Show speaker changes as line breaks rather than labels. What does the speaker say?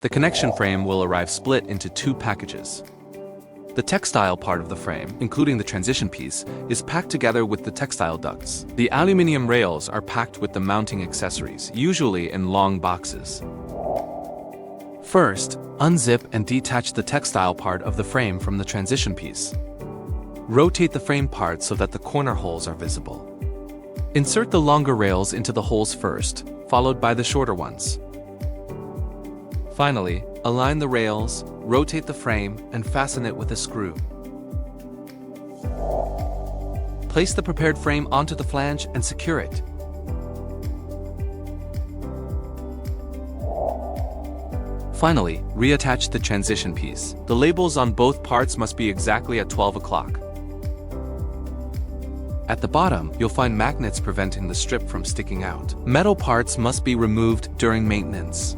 The connection frame will arrive split into 2 packages. The textile part of the frame, including the transition piece, is packed together with the textile ducts. The aluminum rails are packed with the mounting accessories, usually in long boxes. First, unzip and detach the textile part of the frame from the transition piece. Rotate the frame part so that the corner holes are visible. Insert the longer rails into the holes first, followed by the shorter ones. Finally, align the rails, rotate the frame, and fasten it with a screw. Place the prepared frame onto the flange and secure it. Finally, reattach the transition piece. The labels on both parts must be exactly at 12 o'clock. At the bottom, you'll find magnets preventing the strip from sticking out. Metal parts must be removed during maintenance.